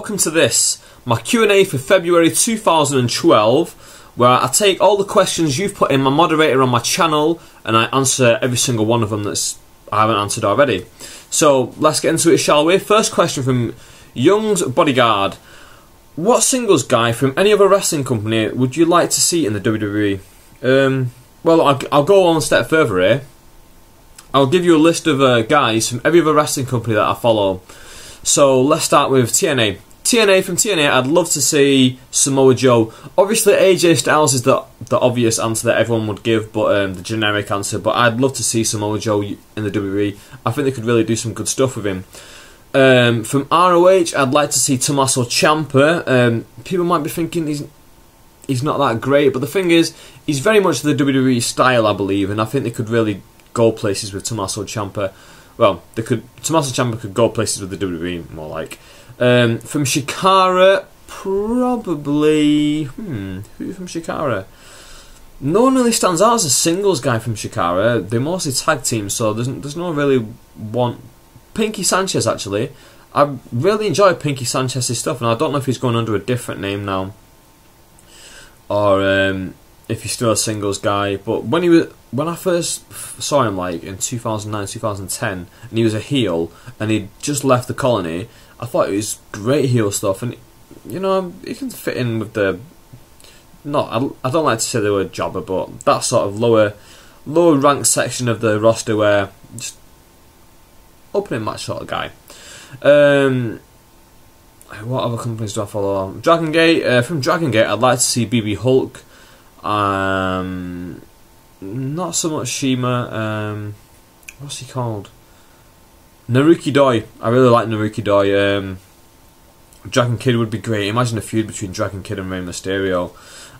Welcome to this, my Q&A for February 2012, where I take all the questions you've put in my moderator on my channel and I answer every single one of them that I haven't answered already. So let's get into it, shall we? First question from Young's Bodyguard. What singles guy from any other wrestling company would you like to see in the WWE? Well, I'll go one step further here. I'll give you a list of guys from every other wrestling company that I follow. So let's start with TNA. From TNA, I'd love to see Samoa Joe. Obviously, AJ Styles is the obvious answer that everyone would give, but the generic answer. But I'd love to see Samoa Joe in the WWE. I think they could really do some good stuff with him. From ROH, I'd like to see Tommaso Ciampa. People might be thinking he's not that great, but the thing is, he's very much the WWE style, I believe, and I think they could really go places with Tommaso Ciampa. Well, Tommaso Ciampa could go places with the WWE, more like. From Chikara, probably... who from Chikara? No one really stands out as a singles guy from Chikara. They're mostly tag teams, so there's no really one... Pinky Sanchez, actually. I really enjoy Pinky Sanchez's stuff, and I don't know if he's going under a different name now, or if he's still a singles guy. But when I first saw him, like in 2009, 2010, and he was a heel, and he'd just left the Colony, I thought it was great heel stuff, and you know, he can fit in with the... I don't like to say the word jobber, but that sort of lower ranked section of the roster where just opening match sort of guy. What other companies do I follow? Dragon Gate. From Dragon Gate, I'd like to see BB Hulk. Not so much Shima. What's he called? Naruki Doi. I really like Naruki Doi. Dragon Kid would be great. Imagine a feud between Dragon Kid and Rey Mysterio.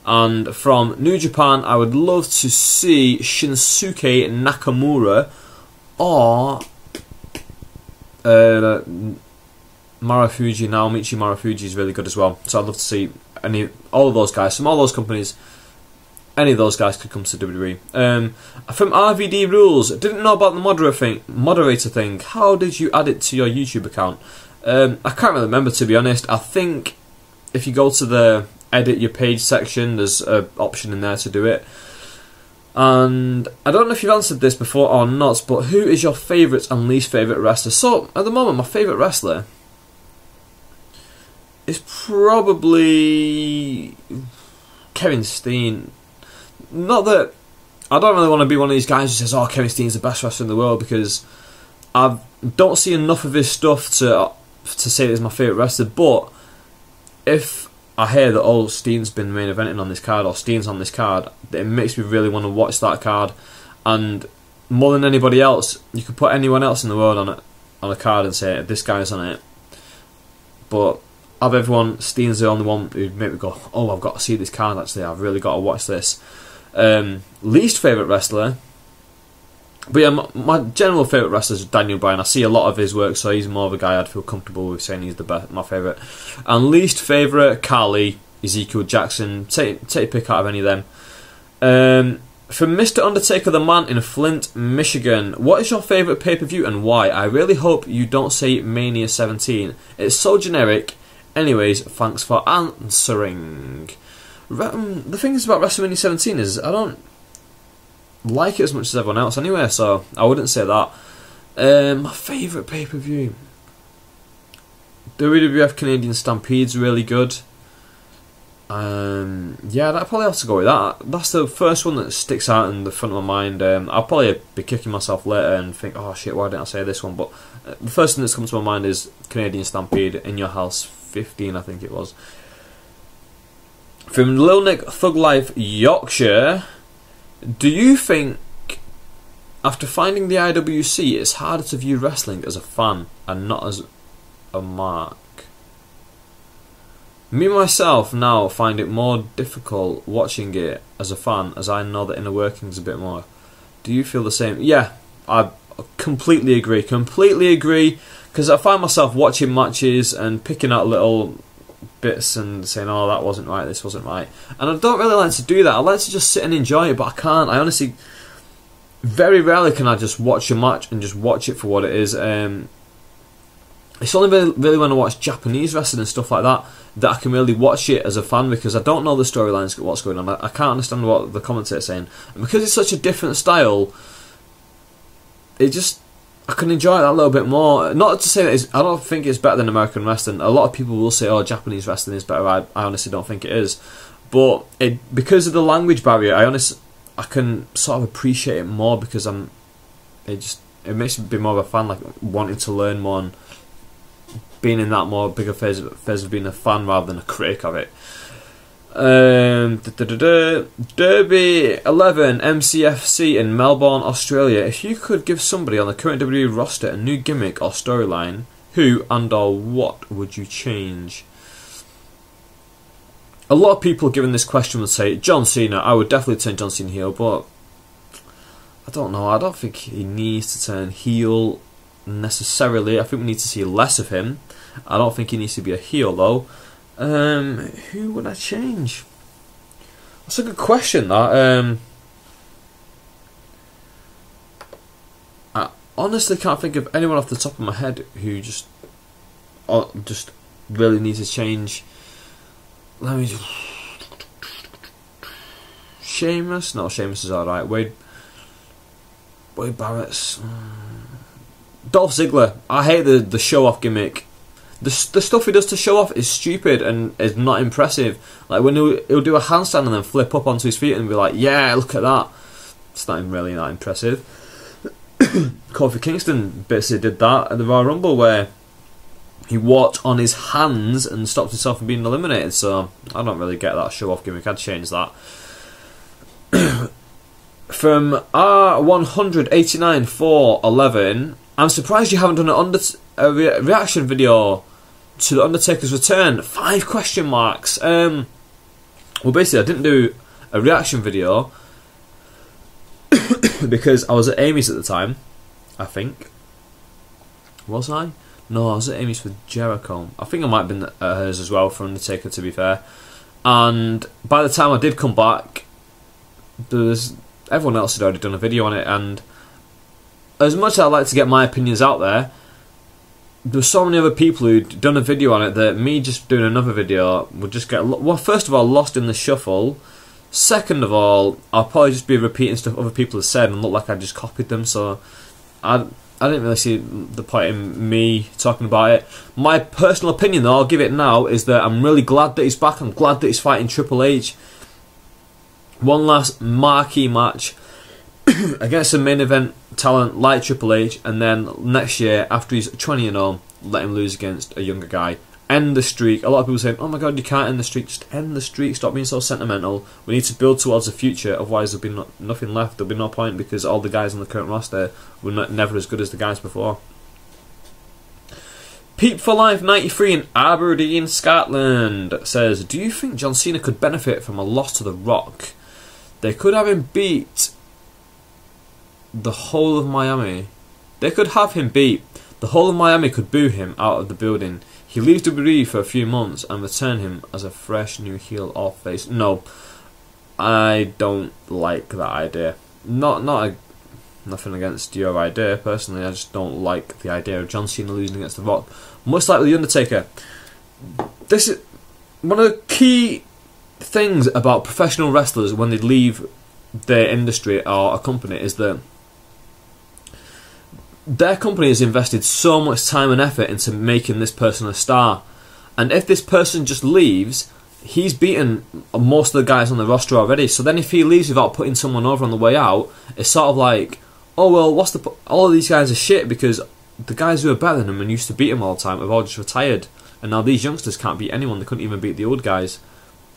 And from New Japan, I would love to see Shinsuke Nakamura or Marufuji. Naomichi Marufuji is really good as well. So I'd love to see all of those guys from all those companies. Any of those guys could come to WWE. From RVD Rules, didn't know about the moderator thing. How did you add it to your YouTube account? I can't really remember, to be honest. I think if you go to the edit your page section, there's an option in there to do it. And I don't know if you've answered this before or not, but who is your favourite and least favourite wrestler? So, at the moment, my favourite wrestler is probably Kevin Steen. Not that I don't really want to be one of these guys who says, "Oh, Kevin Steen's the best wrestler in the world," because I don't see enough of his stuff to say he's my favourite wrestler. But if I hear that Steen's been main eventing on this card, or Steen's on this card, it makes me really want to watch that card. And more than anybody else, you could put anyone else in the world on a card and say this guy's on it. But of everyone, Steen's the only one who'd make me go, "Oh, I've got to see this card. Actually, I've really got to watch this." Least favourite wrestler, but yeah, my general favourite wrestler is Daniel Bryan. I see a lot of his work, so he's more of a guy I'd feel comfortable with saying he's the best, my favourite. And least favourite, Carly, Ezekiel Jackson. Take a pick out of any of them. From Mr. Undertaker the Man in Flint, Michigan, what is your favourite pay-per-view and why? I really hope you don't say Mania 17. It's so generic. Anyways, thanks for answering. The thing is about WrestleMania 17 is I don't like it as much as everyone else anyway, so I wouldn't say that. My favourite pay-per-view, WWF Canadian Stampede's really good. Yeah, I'd probably have to go with that. That's the first one that sticks out in the front of my mind. I'll probably be kicking myself later and think, "Oh shit, why didn't I say this one?" But the first thing that's come to my mind is Canadian Stampede in Your House 15, I think it was. From Lil Nick Thug Life Yorkshire, do you think after finding the IWC it's harder to view wrestling as a fan and not as a mark? Me myself now find it more difficult watching it as a fan, as I know the inner workings a bit more. Do you feel the same? Yeah, I completely agree. Because I find myself watching matches and picking out little bits and saying, "Oh, that wasn't right, this wasn't right," and I don't really like to do that. I like to just sit and enjoy it, but I can't. I honestly, very rarely can I just watch a match and just watch it for what it is. it's only really when I watch Japanese wrestling and stuff like that I can really watch it as a fan, because I don't know the storylines, what's going on. I can't understand what the commentator's saying, and because it's such a different style, I can enjoy it that little bit more. Not to say that I don't think it's better than American wrestling. A lot of people will say, "Oh, Japanese wrestling is better." I honestly don't think it is, but because of the language barrier, I can sort of appreciate it more, because it makes me be more of a fan, like wanting to learn more and being in that more bigger phase of being a fan rather than a critic of it. Derby 11 MCFC in Melbourne, Australia. If you could give somebody on the current WWE roster a new gimmick or storyline, who and/or what would you change? A lot of people given this question would say John Cena. I would definitely turn John Cena heel, but I don't know. I don't think he needs to turn heel necessarily. I think we need to see less of him. I don't think he needs to be a heel though. Who would I change? That's a good question. That I honestly can't think of anyone off the top of my head who just really needs to change. Let me just... Sheamus? No, Sheamus is alright. Wade Barrett's... Dolph Ziggler. I hate the show-off gimmick. The stuff he does to show off is stupid and is not impressive. Like when he'll do a handstand and then flip up onto his feet and be like, yeah, look at that. It's not really that impressive. Kofi Kingston basically did that at the Royal Rumble, where he walked on his hands and stopped himself from being eliminated. So I don't really get that show-off gimmick. I'd change that. From R189-411, I'm surprised you haven't done a reaction video to The Undertaker's return. 5 question marks. Well, basically, I didn't do a reaction video because I was at Amy's at the time, I think. Was I? No, I was at Amy's with Jericho. I think I might have been at hers as well for Undertaker, to be fair. And by the time I did come back, everyone else had already done a video on it, and as much as I'd like to get my opinions out there, there's so many other people who'd done a video on it that me just doing another video would just get, well, first of all, lost in the shuffle. Second of all, I'll probably just be repeating stuff other people have said and look like I just copied them, so I didn't really see the point in me talking about it. My personal opinion, though, I'll give it now, is that I'm really glad that he's back. I'm glad that he's fighting Triple H. One last marquee match against a main event talent like Triple H, and then next year, after he's 20-0, let him lose against a younger guy. End the streak. A lot of people saying, oh my god, you can't end the streak. Just end the streak. Stop being so sentimental. We need to build towards the future, otherwise there'll be nothing left. There'll be no point, because all the guys on the current roster were never as good as the guys before. Peep for Life 93 in Aberdeen, Scotland says, do you think John Cena could benefit from a loss to The Rock? They could have him beat the whole of Miami. They could have him beat the whole of Miami, could boo him out of the building. He leaves WWE for a few months and return him as a fresh new heel or face. No, I don't like that idea. Nothing against your idea personally. I just don't like the idea of John Cena losing against The Rock. Much like The Undertaker. This is one of the key things about professional wrestlers when they leave their industry or a company, is that their company has invested so much time and effort into making this person a star, and if this person just leaves, he's beaten most of the guys on the roster already. So then if he leaves without putting someone over on the way out, it's sort of like, oh well, what's the all of these guys are shit, because the guys who are better than him and used to beat him all the time have all just retired, and now these youngsters can't beat anyone. They couldn't even beat the old guys,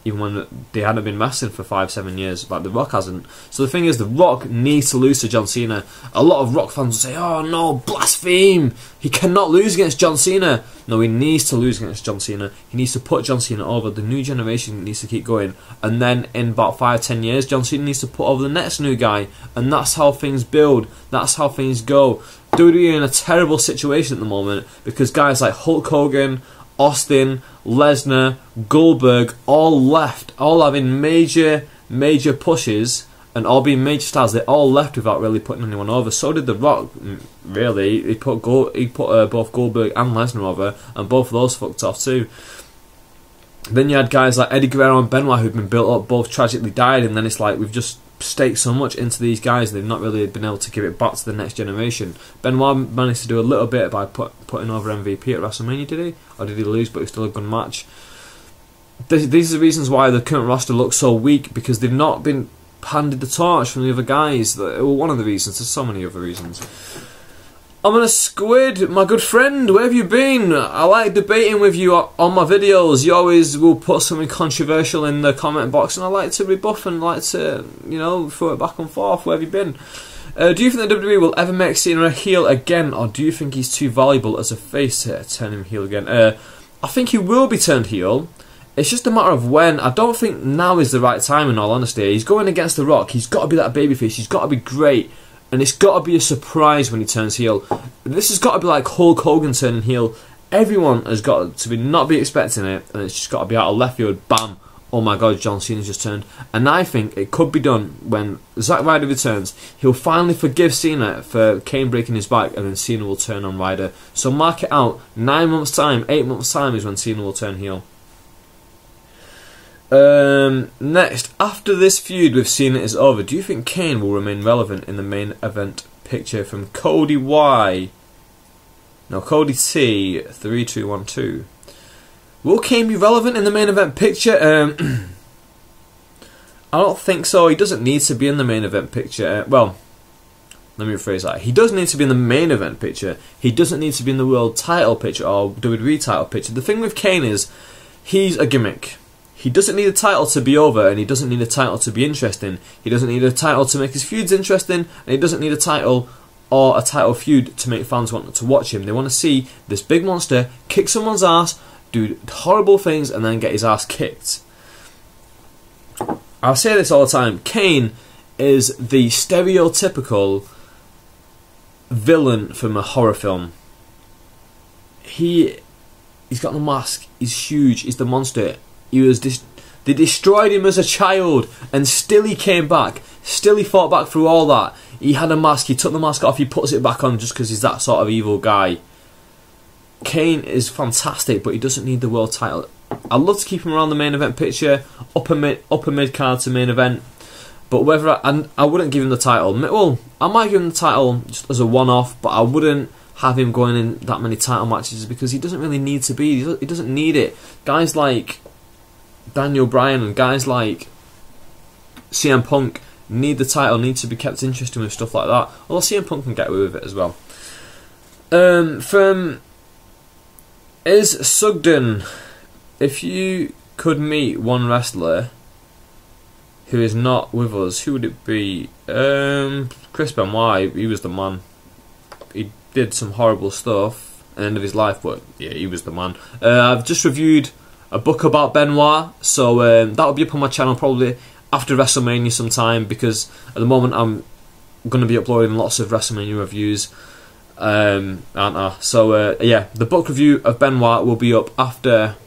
even when they hadn't been wrestling for 5-7 years, like The Rock hasn't. So the thing is, The Rock needs to lose to John Cena. A lot of Rock fans will say, oh no, blaspheme, he cannot lose against John Cena. No, he needs to lose against John Cena. He needs to put John Cena over. The new generation needs to keep going, and then in about 5-10 years, John Cena needs to put over the next new guy, and that's how things build. That's how things go. WWE are in a terrible situation at the moment, because guys like Hulk Hogan, Austin, Lesnar, Goldberg all left, all having major pushes, and all being major stars, they all left without really putting anyone over. So did The Rock. Really, he put both Goldberg and Lesnar over, and both of those fucked off too. Then you had guys like Eddie Guerrero and Benoit who've been built up, both tragically died, and then it's like we've just staked so much into these guys, they've not really been able to give it back to the next generation. Benoit managed to do a little bit by putting over MVP at WrestleMania, did he? Or did he lose, but it was still a good match? These are the reasons why the current roster looks so weak, because they've not been handed the torch from the other guys. Well, one of the reasons, there's so many other reasons. I'm gonna Squid, my good friend, where have you been? I like debating with you on my videos. You always will put something controversial in the comment box, and I like to rebuff and like to, you know, throw it back and forth. Where have you been? Do you think the WWE will ever make Cena a heel again, or do you think he's too valuable as a face to turn him heel again? I think he will be turned heel. It's just a matter of when. I don't think now is the right time, in all honesty. He's going against The Rock. He's got to be that babyface. He's got to be great. And it's got to be a surprise when he turns heel. This has got to be like Hulk Hogan turning heel. Everyone has got to not be expecting it, and it's just got to be out of left field. Bam! Oh my God, John Cena's just turned. And I think it could be done when Zack Ryder returns. He'll finally forgive Cena for Kane breaking his back, and then Cena will turn on Ryder. So mark it out. 9 months' time, 8 months' time is when Cena will turn heel. Next, after this feud with Cena is over, do you think Kane will remain relevant in the main event picture? From Cody Y. No, Cody T. 3212. Will Kane be relevant in the main event picture? I don't think so. He doesn't need to be in the main event picture. Well, let me rephrase that. He does need to be in the main event picture. He doesn't need to be in the world title picture or WWE title picture. The thing with Kane is, he's a gimmick. He doesn't need a title to be over, and he doesn't need a title to be interesting. He doesn't need a title to make his feuds interesting, and he doesn't need a title or a title feud to make fans want to watch him. They want to see this big monster kick someone's ass, do horrible things, and then get his ass kicked. I'll say this all the time. Kane is the stereotypical villain from a horror film. He's got the mask. He's huge. He's the monster. They destroyed him as a child, and still he came back. Still he fought back through all that. He had a mask, he took the mask off, he puts it back on just because he's that sort of evil guy. Kane is fantastic, but he doesn't need the world title. I'd love to keep him around the main event picture, upper mid card to main event, but whether I wouldn't give him the title. Well, I might give him the title just as a one-off, but I wouldn't have him going in that many title matches because he doesn't really need to be. He doesn't need it. Guys like Daniel Bryan and guys like CM Punk need the title, need to be kept interesting with stuff like that. Although CM Punk can get away with it as well. From Is Sugden, if you could meet one wrestler who is not with us, who would it be? Chris Benoit. He was the man. He did some horrible stuff at the end of his life, but yeah, he was the man. I've just reviewed a book about Benoit, so that'll be up on my channel probably after WrestleMania sometime, because at the moment I'm going to be uploading lots of WrestleMania reviews, aren't I? So yeah, the book review of Benoit will be up after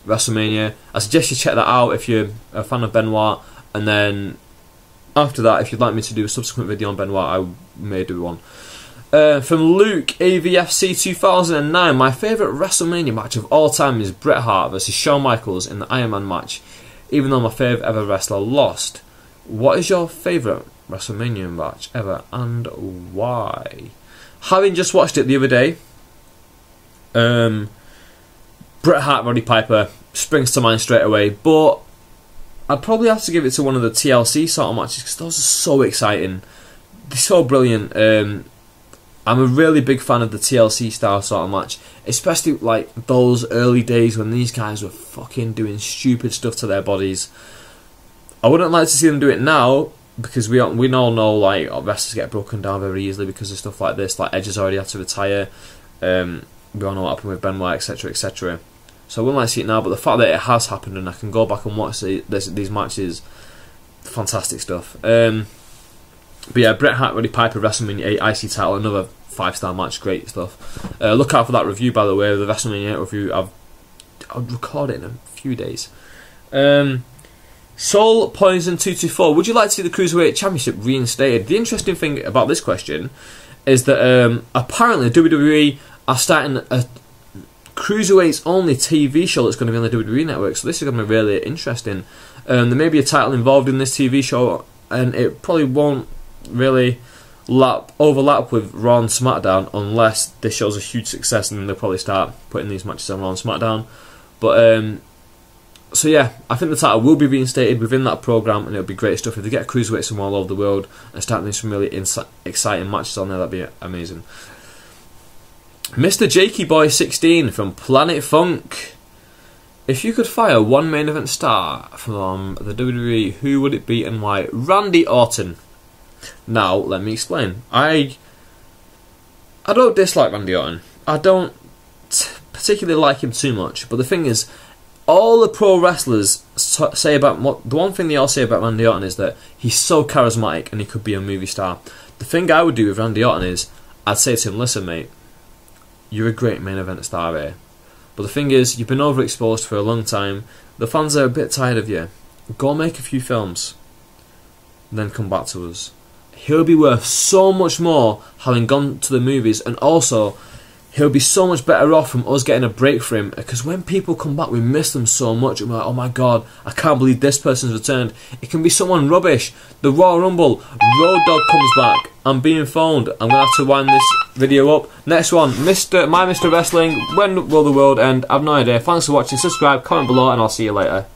WrestleMania. I suggest you check that out if you're a fan of Benoit, and then after that, if you'd like me to do a subsequent video on Benoit, I may do one. From Luke AVFC 2009, my favourite WrestleMania match of all time is Bret Hart vs Shawn Michaels in the Iron Man match, even though my favourite ever wrestler lost. What is your favourite WrestleMania match ever, and why? Having just watched it the other day, Bret Hart, Roddy Piper springs to mind straight away, but I'd probably have to give it to one of the TLC sort of matches because those are so exciting. They're so brilliant. I'm a really big fan of the TLC style sort of match, especially like those early days when these guys were fucking doing stupid stuff to their bodies. I wouldn't like to see them do it now because we all know like wrestlers get broken down very easily because of stuff like this. Like Edge has already had to retire. We all know what happened with Benoit, etc., etc. So I wouldn't like to see it now, but the fact that it has happened and I can go back and watch these matches, fantastic stuff. But yeah, Bret Hart, Roddy Piper, WrestleMania 8 IC title, another 5-star match, great stuff. Look out for that review, by the way, the WrestleMania 8 review. I'll record it in a few days. Soul Poison 224. Would you like to see the Cruiserweight Championship reinstated? The interesting thing about this question is that apparently WWE are starting a Cruiserweights only TV show that's going to be on the WWE Network. So this is going to be really interesting. There may be a title involved in this TV show, and it probably won't really overlap with Raw and SmackDown unless this show's a huge success, and they'll probably start putting these matches on Raw and SmackDown. But so yeah, I think the title will be reinstated within that program, and it'll be great stuff. If they get Cruiserweights from all over the world and start doing some really exciting matches on there, that'd be amazing. Mr. Jakey Boy 16 from Planet Funk. If you could fire one main event star from the WWE, who would it be and why? Randy Orton. Now, let me explain. I don't dislike Randy Orton. I don't particularly like him too much. But the thing is, all the pro wrestlers say about the one thing they all say about Randy Orton is that he's so charismatic and he could be a movie star. The thing I would do with Randy Orton is I'd say to him, listen mate, you're a great main event star here, but the thing is, you've been overexposed for a long time. The fans are a bit tired of you. Go make a few films, then come back to us. He'll be worth so much more having gone to the movies, and also he'll be so much better off from us getting a break for him, because when people come back we miss them so much, and we're like, oh my god, I can't believe this person's returned. It can be someone rubbish. The Royal Rumble, Road Dogg comes back. I'm being phoned. I'm going to have to wind this video up. Next one, My Mr. Wrestling, when will the world end? I've no idea. Thanks for watching, subscribe, comment below, and I'll see you later.